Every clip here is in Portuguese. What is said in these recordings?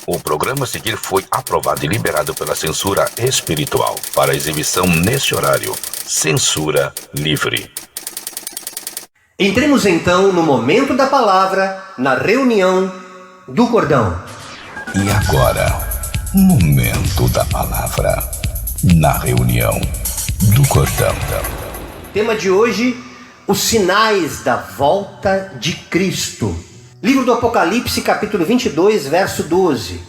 O programa a seguir foi aprovado e liberado pela censura espiritual para exibição neste horário. Censura livre. Entremos então no momento da palavra, na reunião do cordão. E agora, momento da palavra, na reunião do cordão. Tema de hoje, os sinais da volta de Cristo. Livro do Apocalipse, capítulo 22, verso 12.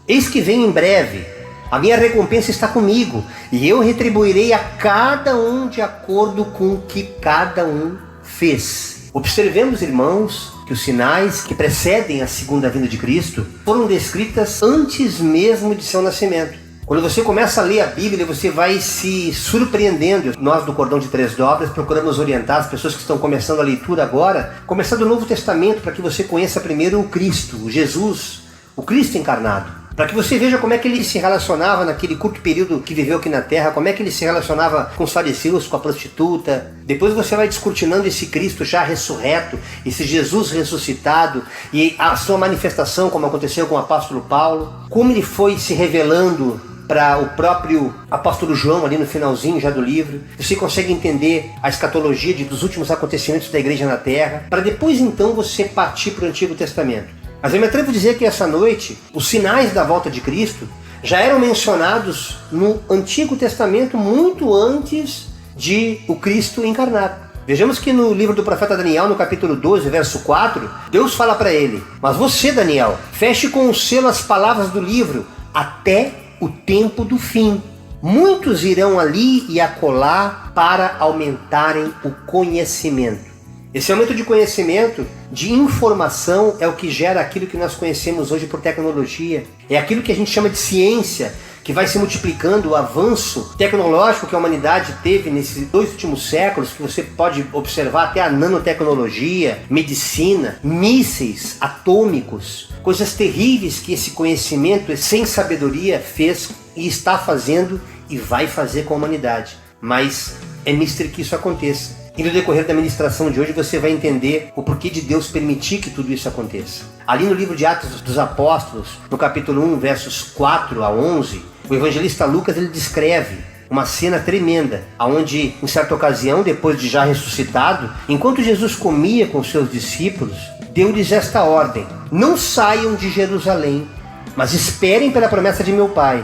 Eis que venho em breve, a minha recompensa está comigo, e eu retribuirei a cada um de acordo com o que cada um fez. Observemos, irmãos, que os sinais que precedem a segunda vinda de Cristo foram descritas antes mesmo de seu nascimento. Quando você começa a ler a Bíblia, você vai se surpreendendo. Nós do Cordão de Três Dobras procuramos orientar as pessoas que estão começando a leitura agora, começando o Novo Testamento, para que você conheça primeiro o Cristo, o Jesus, o Cristo encarnado. Para que você veja como é que ele se relacionava naquele curto período que viveu aqui na Terra, como é que ele se relacionava com os fariseus, com a prostituta. Depois você vai descortinando esse Cristo já ressurreto, esse Jesus ressuscitado e a sua manifestação, como aconteceu com o apóstolo Paulo, como ele foi se revelando para o próprio apóstolo João ali no finalzinho já do livro. Você consegue entender a escatologia dos últimos acontecimentos da igreja na Terra, para depois então você partir para o Antigo Testamento. Mas eu me atrevo a dizer que essa noite, os sinais da volta de Cristo já eram mencionados no Antigo Testamento muito antes de o Cristo encarnado. Vejamos que no livro do profeta Daniel, no capítulo 12, verso 4, Deus fala para ele: mas você, Daniel, feche com o selo as palavras do livro até o tempo do fim. Muitos irão ali e acolá para aumentarem o conhecimento. Esse aumento de conhecimento, de informação, é o que gera aquilo que nós conhecemos hoje por tecnologia. É aquilo que a gente chama de ciência, que vai se multiplicando, o avanço tecnológico que a humanidade teve nesses 2 últimos séculos, que você pode observar até a nanotecnologia, medicina, mísseis atômicos, coisas terríveis que esse conhecimento sem sabedoria fez e está fazendo e vai fazer com a humanidade. Mas é mister que isso aconteça. E no decorrer da ministração de hoje você vai entender o porquê de Deus permitir que tudo isso aconteça. Ali no livro de Atos dos Apóstolos, no capítulo 1, versos 4 a 11, o evangelista Lucas ele descreve uma cena tremenda, onde em certa ocasião, depois de já ressuscitado, enquanto Jesus comia com seus discípulos, deu-lhes esta ordem: não saiam de Jerusalém, mas esperem pela promessa de meu Pai,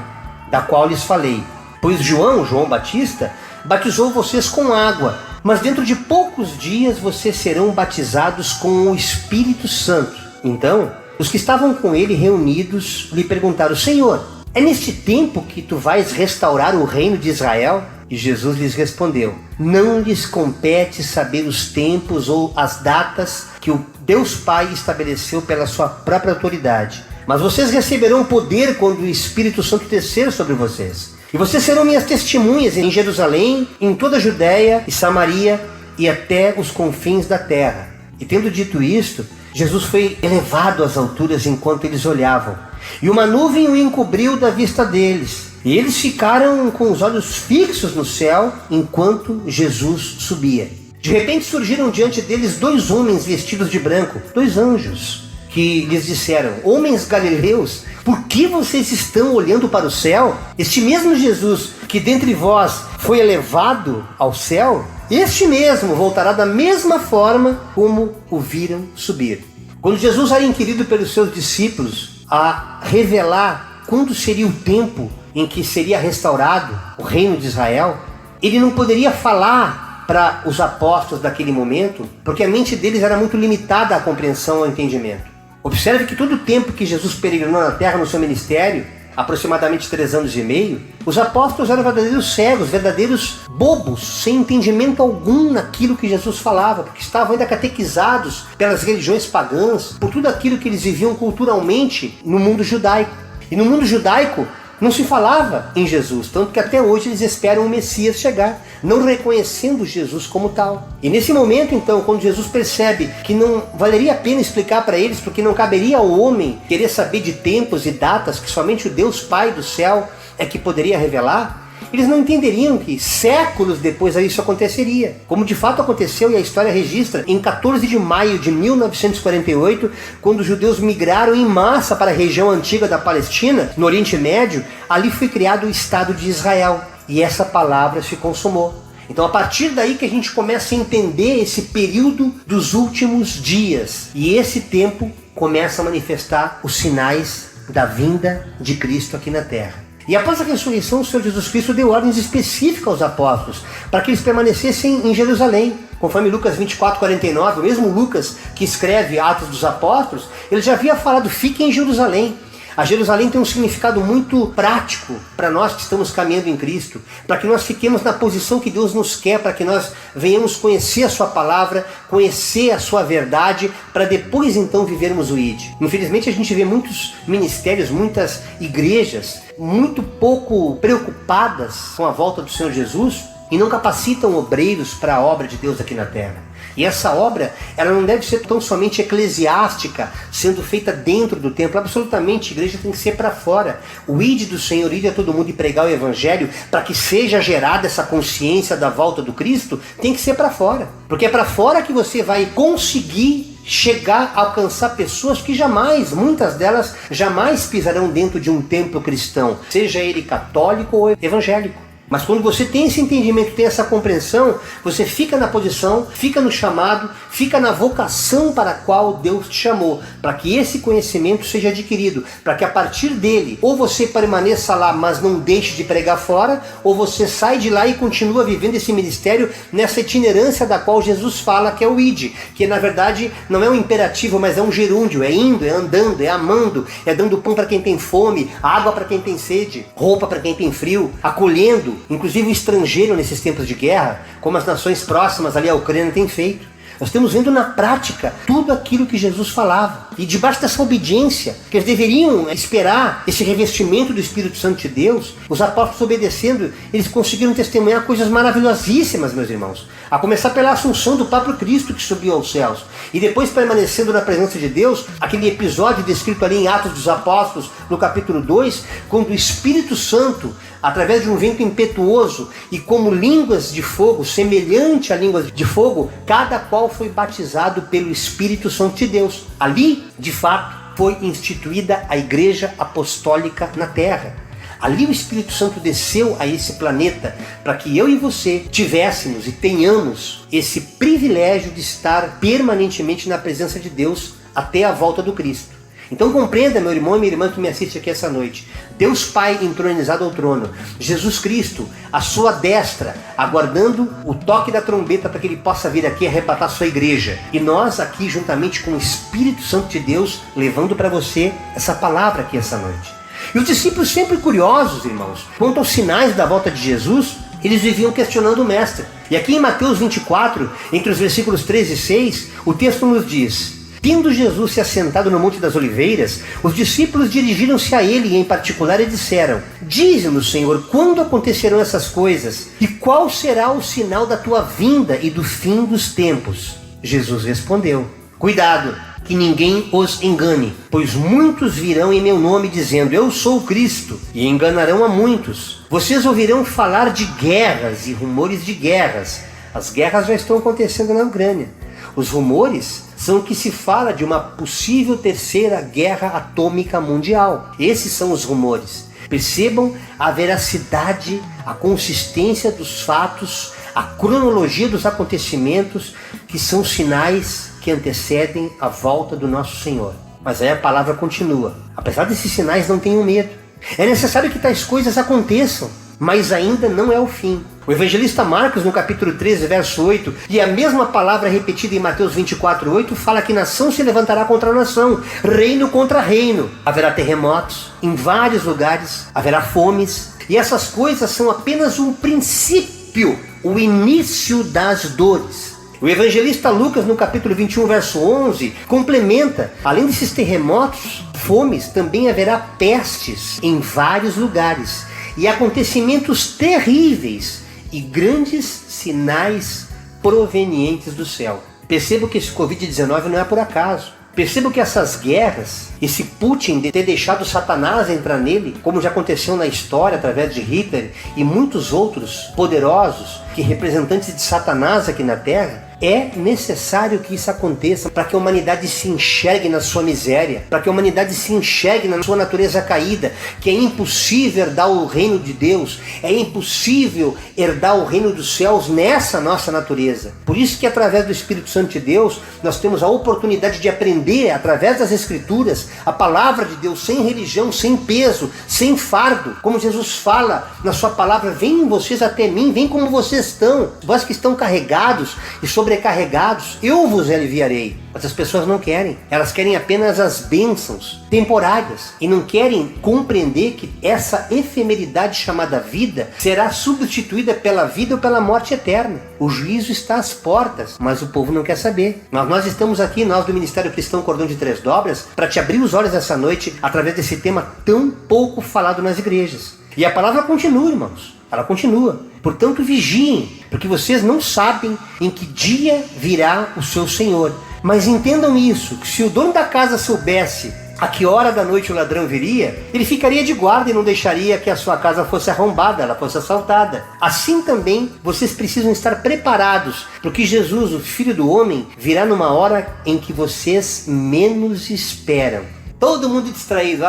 da qual lhes falei. Pois João Batista, batizou vocês com água, mas dentro de poucos dias vocês serão batizados com o Espírito Santo. Então, os que estavam com ele reunidos lhe perguntaram: Senhor, é neste tempo que tu vais restaurar o reino de Israel? E Jesus lhes respondeu: não lhes compete saber os tempos ou as datas que o Deus Pai estabeleceu pela sua própria autoridade. Mas vocês receberão poder quando o Espírito Santo descer sobre vocês. E vocês serão minhas testemunhas em Jerusalém, em toda a Judéia e Samaria e até os confins da terra. E tendo dito isto, Jesus foi elevado às alturas enquanto eles olhavam. E uma nuvem o encobriu da vista deles. E eles ficaram com os olhos fixos no céu enquanto Jesus subia. De repente surgiram diante deles 2 homens vestidos de branco, 2 anjos, que lhes disseram: homens galileus, por que vocês estão olhando para o céu? Este mesmo Jesus que dentre vós foi elevado ao céu, este mesmo voltará da mesma forma como o viram subir. Quando Jesus era inquirido pelos seus discípulos a revelar quando seria o tempo em que seria restaurado o reino de Israel, ele não poderia falar para os apóstolos daquele momento, porque a mente deles era muito limitada à compreensão e ao entendimento. Observe que todo o tempo que Jesus peregrinou na terra no seu ministério, aproximadamente 3 anos e meio, os apóstolos eram verdadeiros cegos, verdadeiros bobos, sem entendimento algum naquilo que Jesus falava, porque estavam ainda catequizados pelas religiões pagãs, por tudo aquilo que eles viviam culturalmente no mundo judaico. E no mundo judaico não se falava em Jesus, tanto que até hoje eles esperam o Messias chegar, não reconhecendo Jesus como tal. E nesse momento, então, quando Jesus percebe que não valeria a pena explicar para eles, porque não caberia ao homem querer saber de tempos e datas que somente o Deus Pai do céu é que poderia revelar, eles não entenderiam que séculos depois isso aconteceria, como de fato aconteceu, e a história registra, em 14 de maio de 1948, quando os judeus migraram em massa para a região antiga da Palestina, no Oriente Médio. Ali foi criado o Estado de Israel, e essa palavra se consumou. Então, a partir daí que a gente começa a entender esse período dos últimos dias, e esse tempo começa a manifestar os sinais da vinda de Cristo aqui na Terra. E após a ressurreição, o Senhor Jesus Cristo deu ordens específicas aos apóstolos para que eles permanecessem em Jerusalém. Conforme Lucas 24:49, o mesmo Lucas que escreve Atos dos Apóstolos, ele já havia falado: fiquem em Jerusalém. A Jerusalém tem um significado muito prático para nós que estamos caminhando em Cristo, para que nós fiquemos na posição que Deus nos quer, para que nós venhamos conhecer a sua palavra, conhecer a sua verdade, para depois então vivermos o ID. Infelizmente a gente vê muitos ministérios, muitas igrejas muito pouco preocupadas com a volta do Senhor Jesus e não capacitam obreiros para a obra de Deus aqui na terra. E essa obra, ela não deve ser tão somente eclesiástica, sendo feita dentro do templo. Absolutamente, a igreja tem que ser para fora. O ide do Senhor, ide a todo mundo e pregar o evangelho, para que seja gerada essa consciência da volta do Cristo, tem que ser para fora. Porque é para fora que você vai conseguir chegar a alcançar pessoas que jamais, muitas delas, jamais pisarão dentro de um templo cristão, seja ele católico ou evangélico. Mas quando você tem esse entendimento, tem essa compreensão, você fica na posição, fica no chamado, fica na vocação para a qual Deus te chamou, para que esse conhecimento seja adquirido, para que a partir dele, ou você permaneça lá, mas não deixe de pregar fora, ou você sai de lá e continua vivendo esse ministério nessa itinerância da qual Jesus fala, que é o ide, que na verdade não é um imperativo, mas é um gerúndio, é indo, é andando, é amando, é dando pão para quem tem fome, água para quem tem sede, roupa para quem tem frio, acolhendo inclusive o estrangeiro nesses tempos de guerra, como as nações próximas ali à Ucrânia têm feito. Nós estamos vendo na prática tudo aquilo que Jesus falava. E debaixo dessa obediência, que eles deveriam esperar esse revestimento do Espírito Santo de Deus, os apóstolos obedecendo, eles conseguiram testemunhar coisas maravilhosíssimas, meus irmãos. A começar pela assunção do próprio Cristo que subiu aos céus. E depois permanecendo na presença de Deus, aquele episódio descrito ali em Atos dos Apóstolos, no capítulo 2, quando o Espírito Santo, através de um vento impetuoso e como línguas de fogo, semelhante a línguas de fogo, cada qual foi batizado pelo Espírito Santo de Deus. Ali, de fato, foi instituída a Igreja Apostólica na Terra. Ali o Espírito Santo desceu a esse planeta para que eu e você tivéssemos e tenhamos esse privilégio de estar permanentemente na presença de Deus até a volta do Cristo. Então compreenda, meu irmão e minha irmã que me assiste aqui essa noite. Deus Pai entronizado ao trono, Jesus Cristo à sua destra, aguardando o toque da trombeta para que Ele possa vir aqui arrebatar sua igreja. E nós aqui juntamente com o Espírito Santo de Deus, levando para você essa palavra aqui essa noite. E os discípulos sempre curiosos, irmãos, quanto aos sinais da volta de Jesus, eles viviam questionando o Mestre. E aqui em Mateus 24, entre os versículos 3 e 6, o texto nos diz: tendo Jesus se assentado no Monte das Oliveiras, os discípulos dirigiram-se a ele e em particular e disseram: dize-nos, Senhor, quando acontecerão essas coisas? E qual será o sinal da tua vinda e do fim dos tempos? Jesus respondeu: cuidado, que ninguém os engane, pois muitos virão em meu nome dizendo: eu sou o Cristo, e enganarão a muitos. Vocês ouvirão falar de guerras e rumores de guerras. As guerras já estão acontecendo na Ucrânia. Os rumores são que se fala de uma possível terceira guerra atômica mundial. Esses são os rumores. Percebam a veracidade, a consistência dos fatos, a cronologia dos acontecimentos, que são sinais que antecedem a volta do nosso Senhor. Mas aí a palavra continua: apesar desses sinais, não tenham medo. É necessário que tais coisas aconteçam, mas ainda não é o fim. O evangelista Marcos, no capítulo 13, verso 8, e a mesma palavra repetida em Mateus 24, 8, fala que nação se levantará contra nação, reino contra reino. Haverá terremotos em vários lugares, haverá fomes, e essas coisas são apenas um princípio, o início das dores. O evangelista Lucas, no capítulo 21, verso 11, complementa: além desses terremotos, fomes, também haverá pestes em vários lugares, e acontecimentos terríveis e grandes sinais provenientes do céu. Perceba que esse Covid-19 não é por acaso. Percebam que essas guerras, esse Putin de ter deixado Satanás entrar nele, como já aconteceu na história através de Hitler e muitos outros poderosos que representantes de Satanás aqui na Terra, é necessário que isso aconteça para que a humanidade se enxergue na sua miséria, para que a humanidade se enxergue na sua natureza caída, que é impossível herdar o reino de Deus, é impossível herdar o reino dos céus nessa nossa natureza. Por isso que através do Espírito Santo de Deus, nós temos a oportunidade de aprender, através das Escrituras, a palavra de Deus, sem religião, sem peso, sem fardo. Como Jesus fala na sua palavra, venham vocês até mim, vem como vocês estão. Vós que estão carregados e sobrecarregados, eu vos aliviarei. Mas as pessoas não querem. Elas querem apenas as bênçãos temporárias e não querem compreender que essa efemeridade chamada vida será substituída pela vida ou pela morte eterna. O juízo está às portas, mas o povo não quer saber. Nós estamos aqui, nós do Ministério Cristão Cordão de Três Dobras, para te abrir os olhos essa noite através desse tema tão pouco falado nas igrejas. E a palavra continua, irmãos. Ela continua. Portanto, vigiem, porque vocês não sabem em que dia virá o seu Senhor. Mas entendam isso, que se o dono da casa soubesse a que hora da noite o ladrão viria, ele ficaria de guarda e não deixaria que a sua casa fosse arrombada, ela fosse assaltada. Assim também, vocês precisam estar preparados, porque Jesus, o Filho do Homem, virá numa hora em que vocês menos esperam. Todo mundo distraído,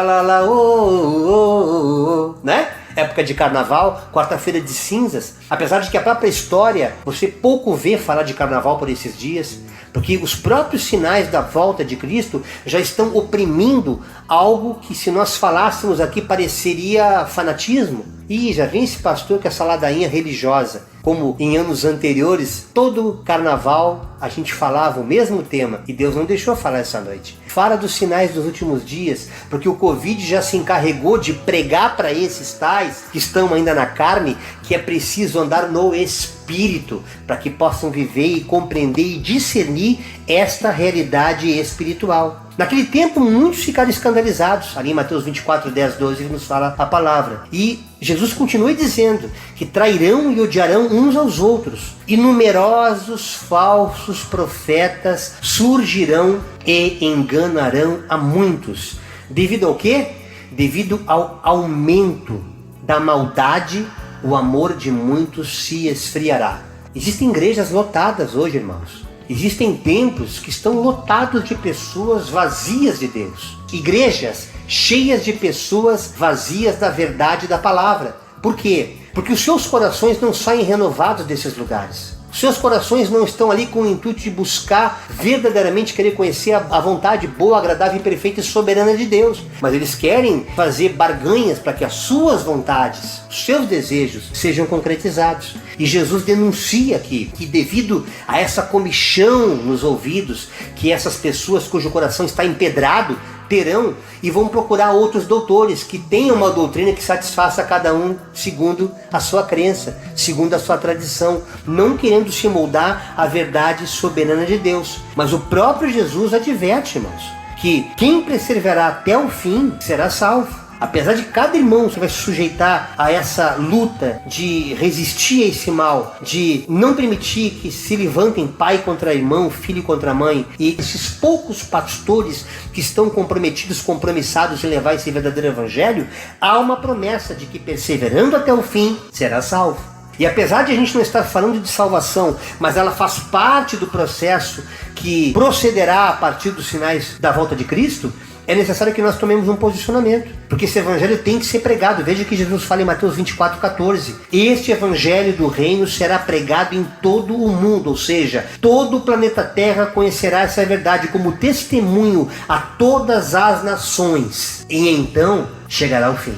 né? Época de carnaval, quarta-feira de cinzas, apesar de que a própria história, você pouco vê falar de carnaval por esses dias, porque os próprios sinais da volta de Cristo já estão oprimindo algo que, se nós falássemos aqui, pareceria fanatismo. E já vem esse pastor com essa ladainha religiosa. Como em anos anteriores, todo carnaval a gente falava o mesmo tema e Deus não deixou falar essa noite. Fala dos sinais dos últimos dias, porque o Covid já se encarregou de pregar para esses tais que estão ainda na carne que é preciso andar no Espírito para que possam viver e compreender e discernir esta realidade espiritual. Naquele tempo, muitos ficaram escandalizados. Ali em Mateus 24, 10, 12, ele nos fala a palavra. E Jesus continua dizendo que trairão e odiarão uns aos outros. E numerosos falsos profetas surgirão e enganarão a muitos. Devido ao quê? Devido ao aumento da maldade, o amor de muitos se esfriará. Existem igrejas lotadas hoje, irmãos. Existem templos que estão lotados de pessoas vazias de Deus. Igrejas cheias de pessoas vazias da verdade da palavra. Por quê? Porque os seus corações não saem renovados desses lugares. Os seus corações não estão ali com o intuito de buscar verdadeiramente querer conhecer a vontade boa, agradável, perfeita e soberana de Deus. Mas eles querem fazer barganhas para que as suas vontades, os seus desejos sejam concretizados. E Jesus denuncia aqui que devido a essa comichão nos ouvidos, que essas pessoas cujo coração está empedrado, terão e vão procurar outros doutores que tenham uma doutrina que satisfaça cada um segundo a sua crença, segundo a sua tradição, não querendo se moldar à verdade soberana de Deus. Mas o próprio Jesus adverte, irmãos, que quem perseverar até o fim será salvo. Apesar de cada irmão que vai se sujeitar a essa luta de resistir a esse mal, de não permitir que se levantem pai contra irmão, filho contra mãe, e esses poucos pastores que estão compromissados em levar esse verdadeiro evangelho, há uma promessa de que perseverando até o fim, será salvo. E apesar de a gente não estar falando de salvação, mas ela faz parte do processo que procederá a partir dos sinais da volta de Cristo, é necessário que nós tomemos um posicionamento, porque esse evangelho tem que ser pregado. Veja que Jesus fala em Mateus 24, 14. Este evangelho do reino será pregado em todo o mundo, ou seja, todo o planeta Terra conhecerá essa verdade como testemunho a todas as nações. E então chegará o fim.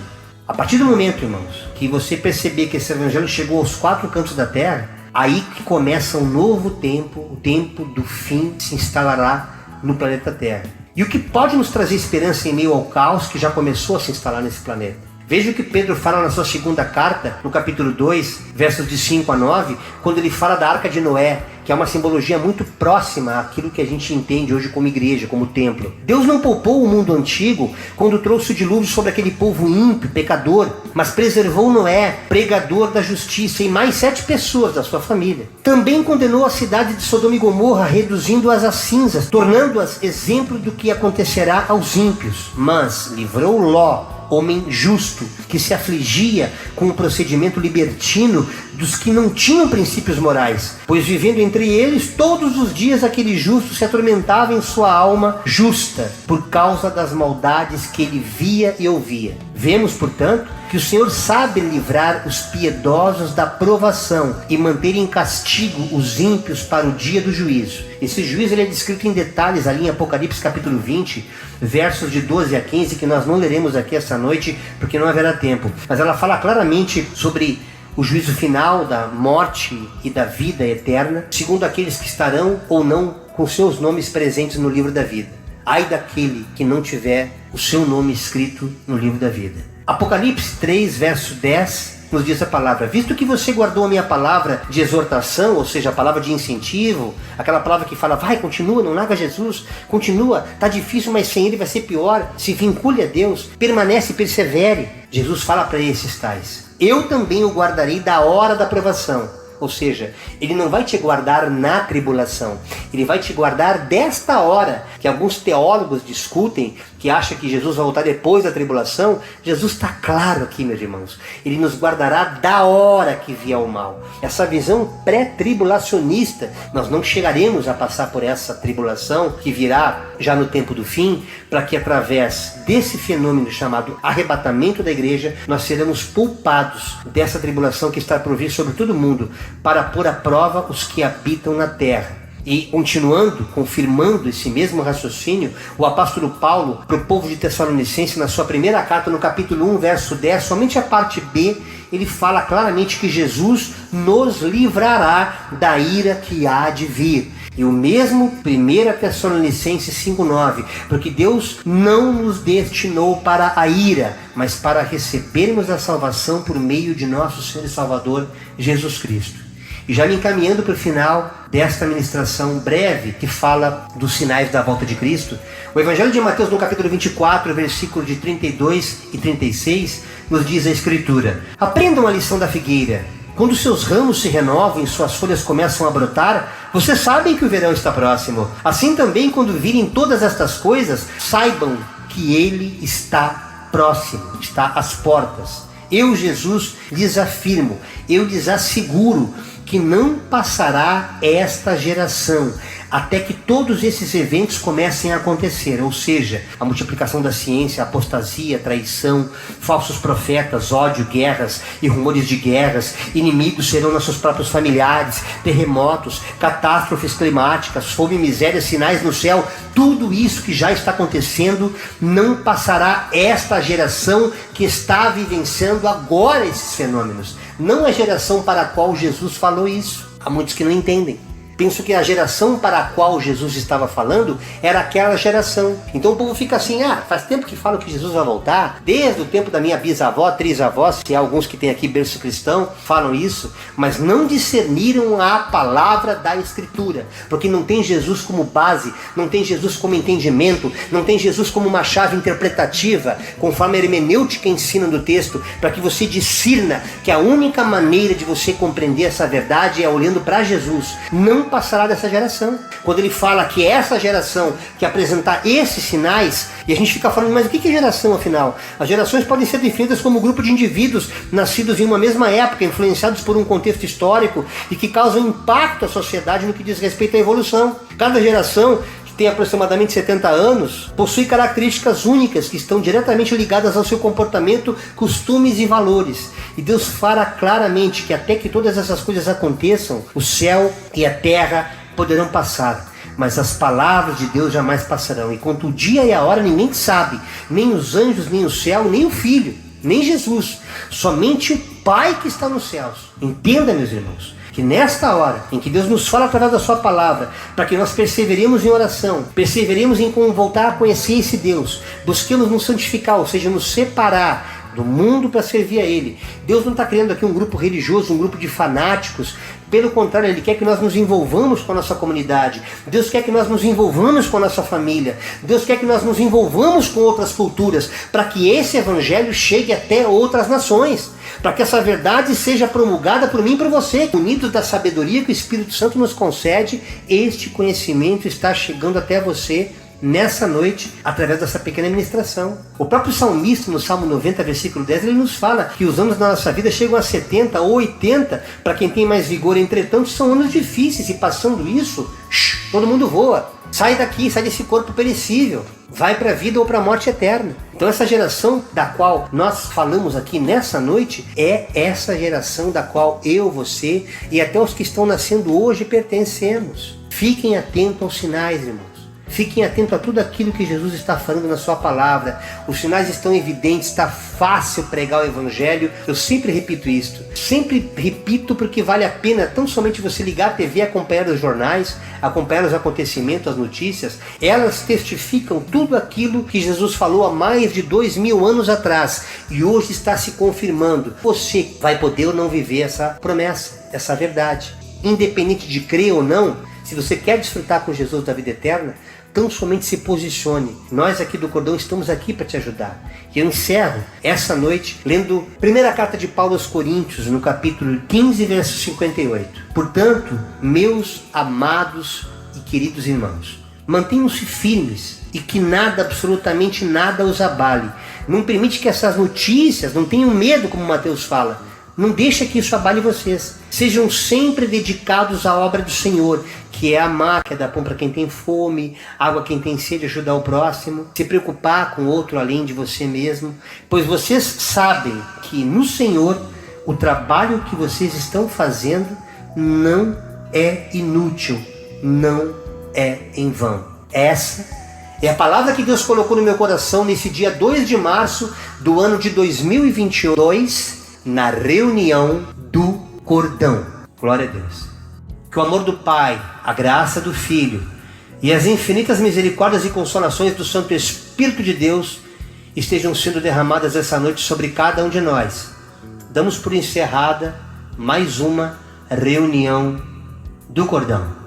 A partir do momento, irmãos, que você perceber que esse evangelho chegou aos quatro cantos da terra, aí que começa um novo tempo, o tempo do fim se instalará no planeta Terra. E o que pode nos trazer esperança em meio ao caos que já começou a se instalar nesse planeta? Veja o que Pedro fala na sua segunda carta, no capítulo 2, versos de 5 a 9, quando ele fala da Arca de Noé, que é uma simbologia muito próxima àquilo que a gente entende hoje como igreja, como templo. Deus não poupou o mundo antigo quando trouxe o dilúvio sobre aquele povo ímpio, pecador, mas preservou Noé, pregador da justiça, e mais 7 pessoas da sua família. Também condenou a cidade de Sodoma e Gomorra, reduzindo-as a cinzas, tornando-as exemplo do que acontecerá aos ímpios. Mas livrou Ló, homem justo, que se afligia com o procedimento libertino dos que não tinham princípios morais, pois vivendo entre eles todos os dias aquele justo se atormentava em sua alma justa, por causa das maldades que ele via e ouvia. Vemos, portanto, que o Senhor sabe livrar os piedosos da provação e manter em castigo os ímpios para o dia do juízo. Esse juízo ele é descrito em detalhes ali em Apocalipse capítulo 20, versos de 12 a 15, que nós não leremos aqui essa noite, porque não haverá tempo. Mas ela fala claramente sobre o juízo final da morte e da vida eterna, segundo aqueles que estarão ou não com seus nomes presentes no livro da vida. Ai daquele que não tiver o seu nome escrito no livro da vida. Apocalipse 3, verso 10, nos diz a palavra: visto que você guardou a minha palavra de exortação, ou seja, a palavra de incentivo, aquela palavra que fala, vai, continua, não larga Jesus, continua, tá difícil, mas sem ele vai ser pior, se vincule a Deus, permanece, persevere. Jesus fala para esses tais: eu também o guardarei da hora da provação. Ou seja, ele não vai te guardar na tribulação, ele vai te guardar desta hora, que alguns teólogos discutem, que acham que Jesus vai voltar depois da tribulação. Jesus está claro aqui, meus irmãos, ele nos guardará da hora que vier o mal. Essa visão pré-tribulacionista, nós não chegaremos a passar por essa tribulação que virá já no tempo do fim, para que através desse fenômeno chamado arrebatamento da igreja, nós seremos poupados dessa tribulação que está por vir sobre todo mundo, para pôr à prova os que habitam na terra. E continuando, confirmando esse mesmo raciocínio, o apóstolo Paulo, para o povo de Tessalonicense, na sua primeira carta, no capítulo 1, verso 10, somente a parte B, ele fala claramente que Jesus nos livrará da ira que há de vir. E o mesmo 1 Tessalonicenses 5,9, porque Deus não nos destinou para a ira, mas para recebermos a salvação por meio de nosso Senhor e Salvador, Jesus Cristo. E já me encaminhando para o final desta ministração breve que fala dos sinais da volta de Cristo, o Evangelho de Mateus, no capítulo 24, versículos de 32 e 36, nos diz a Escritura: aprendam a lição da figueira. Quando seus ramos se renovam e suas folhas começam a brotar, vocês sabem que o verão está próximo. Assim também, quando virem todas estas coisas, saibam que ele está próximo, está às portas. Eu, Jesus, lhes afirmo, eu lhes asseguro que não passará esta geração até que todos esses eventos comecem a acontecer, ou seja, a multiplicação da ciência, a apostasia, a traição, falsos profetas, ódio, guerras e rumores de guerras, inimigos serão nossos próprios familiares, terremotos, catástrofes climáticas, fome, miséria, sinais no céu. Tudo isso que já está acontecendo não passará esta geração que está vivenciando agora esses fenômenos. Não a geração para a qual Jesus falou isso. Há muitos que não entendem. Penso que a geração para a qual Jesus estava falando era aquela geração. Então o povo fica assim, faz tempo que falam que Jesus vai voltar, desde o tempo da minha bisavó, trisavó, se há alguns que têm aqui berço cristão, falam isso, mas não discerniram a palavra da Escritura, porque não tem Jesus como base, não tem Jesus como entendimento, não tem Jesus como uma chave interpretativa, conforme a hermenêutica ensina no texto, para que você discirna que a única maneira de você compreender essa verdade é olhando para Jesus. Não passará dessa geração. Quando ele fala que essa geração que apresentar esses sinais, e a gente fica falando, mas o que é geração afinal? As gerações podem ser definidas como um grupo de indivíduos nascidos em uma mesma época, influenciados por um contexto histórico e que causam impacto à sociedade no que diz respeito à evolução. Cada geração, que tem aproximadamente 70 anos, possui características únicas que estão diretamente ligadas ao seu comportamento, costumes e valores. E Deus fala claramente que até que todas essas coisas aconteçam, o céu e a terra poderão passar, mas as palavras de Deus jamais passarão. E quanto o dia e a hora ninguém sabe, nem os anjos, nem o céu, nem o Filho, nem Jesus, somente o Pai que está nos céus. Entenda, meus irmãos, que nesta hora em que Deus nos fala através da sua palavra, para que nós perseveremos em oração, perseveremos em voltar a conhecer esse Deus, busquemos nos santificar, ou seja, nos separar do mundo para servir a Ele. Deus não está criando aqui um grupo religioso, um grupo de fanáticos. Pelo contrário, Ele quer que nós nos envolvamos com a nossa comunidade. Deus quer que nós nos envolvamos com a nossa família. Deus quer que nós nos envolvamos com outras culturas, para que esse evangelho chegue até outras nações, para que essa verdade seja promulgada por mim e por você. Unidos da sabedoria que o Espírito Santo nos concede, este conhecimento está chegando até você nessa noite, através dessa pequena ministração. O próprio salmista, no Salmo 90, versículo 10, ele nos fala que os anos da nossa vida chegam a 70 ou 80, para quem tem mais vigor. Entretanto, são anos difíceis, e passando isso, todo mundo voa. Sai daqui, sai desse corpo perecível, vai para a vida ou para a morte eterna. Então essa geração da qual nós falamos aqui nessa noite, é essa geração da qual eu, você e até os que estão nascendo hoje pertencemos. Fiquem atentos aos sinais, irmãos. Fiquem atentos a tudo aquilo que Jesus está falando na sua palavra. Os sinais estão evidentes, está fácil pregar o evangelho. Eu sempre repito isto. Sempre repito porque vale a pena tão somente você ligar a TV, acompanhar os jornais, acompanhar os acontecimentos, as notícias. Elas testificam tudo aquilo que Jesus falou há mais de 2000 anos atrás. E hoje está se confirmando. Você vai poder ou não viver essa promessa, essa verdade. Independente de crer ou não, se você quer desfrutar com Jesus da vida eterna, tão somente se posicione. Nós aqui do Cordão estamos aqui para te ajudar. E eu encerro essa noite lendo a primeira carta de Paulo aos Coríntios, no capítulo 15, verso 58. Portanto, meus amados e queridos irmãos, mantenham-se firmes e que nada, absolutamente nada os abale. Não permite que essas notícias, não tenham medo, como Mateus fala. Não deixa que isso abale vocês. Sejam sempre dedicados à obra do Senhor, que é amar, que é dar pão para quem tem fome, água a quem tem sede, ajudar o próximo, se preocupar com outro além de você mesmo, pois vocês sabem que no Senhor o trabalho que vocês estão fazendo não é inútil, não é em vão. Essa é a palavra que Deus colocou no meu coração nesse dia 2 de março do ano de 2022, na reunião do Cordão. Glória a Deus. Que o amor do Pai, a graça do Filho e as infinitas misericórdias e consolações do Santo Espírito de Deus estejam sendo derramadas essa noite sobre cada um de nós. Damos por encerrada mais uma reunião do Cordão.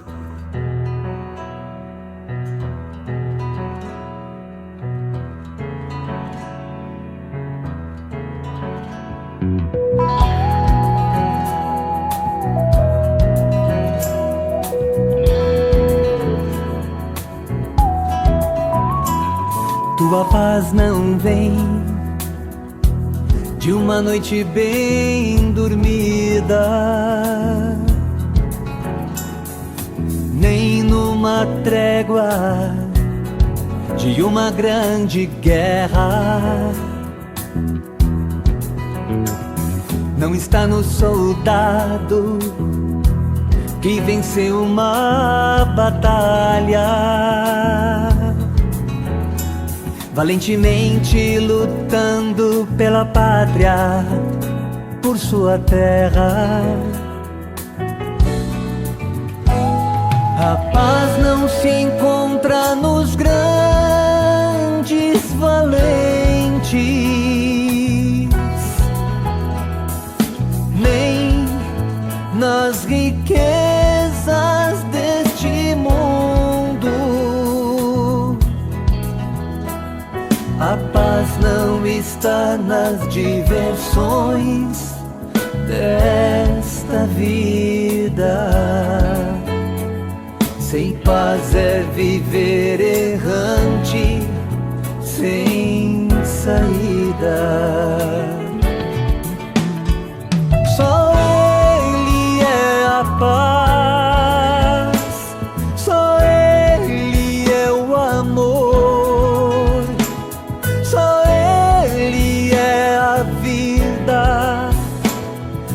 Tua paz não vem de uma noite bem dormida, nem numa trégua de uma grande guerra. Não está no soldado que venceu uma batalha, valentemente lutando pela pátria, por sua terra. A paz não se encontra nos grandes valentes, nem nas riquezas deste mundo. A paz não está nas diversões desta vida. Sem paz é viver errante, sem saída. Só Ele é a paz, só Ele é o amor, só Ele é a vida,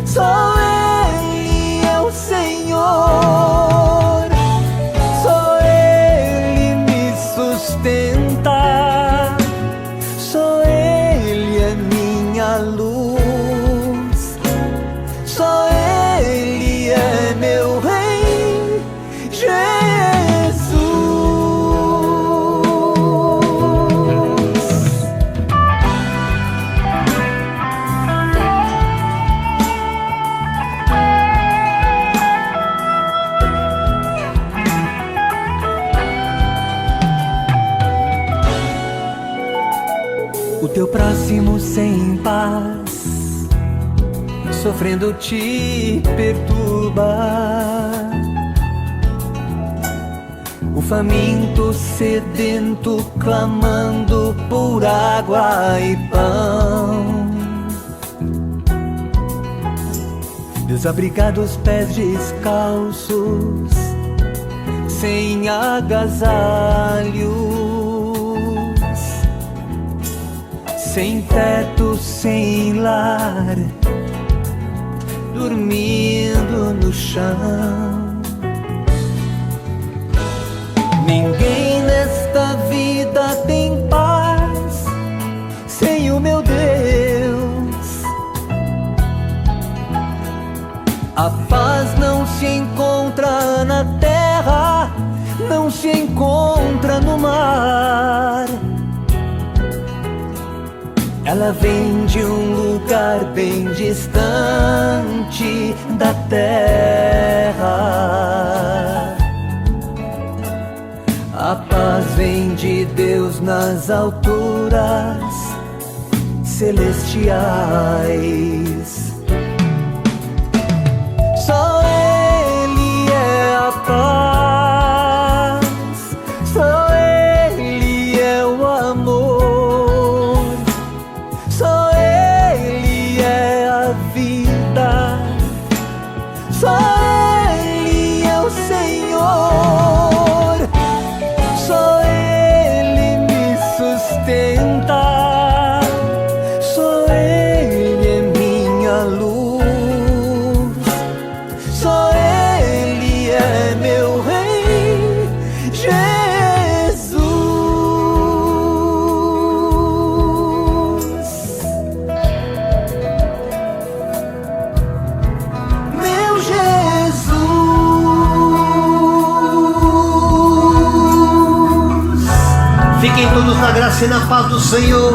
só Ele é o Senhor, só Ele me sustenta, só Ele é o teu próximo sem paz, sofrendo te perturbar. O faminto sedento clamando por água e pão. Desabrigados, pés descalços, sem agasalhos, sem teto, sem lar, dormindo no chão. Ninguém nesta vida tem paz sem o meu Deus. A paz não se encontra na terra, não se encontra no mar. Ela vem de um lugar bem distante da terra. A paz vem de Deus nas alturas celestiais. Só Ele é a paz, só Ele é o amor, só Ele é a vida, só Ele é o Senhor, só Ele me sustenta, só Ele é minha luz, só Ele é meu Rei, Jesus. Meu Jesus. Fiquem todos na graça e na paz do Senhor.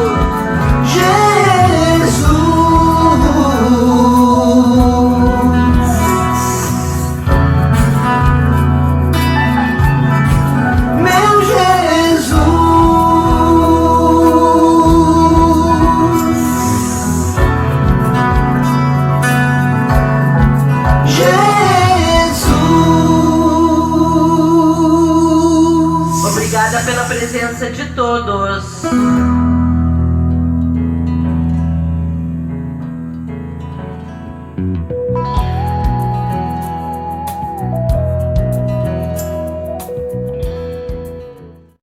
Meu Jesus. Obrigada pela presença de todos.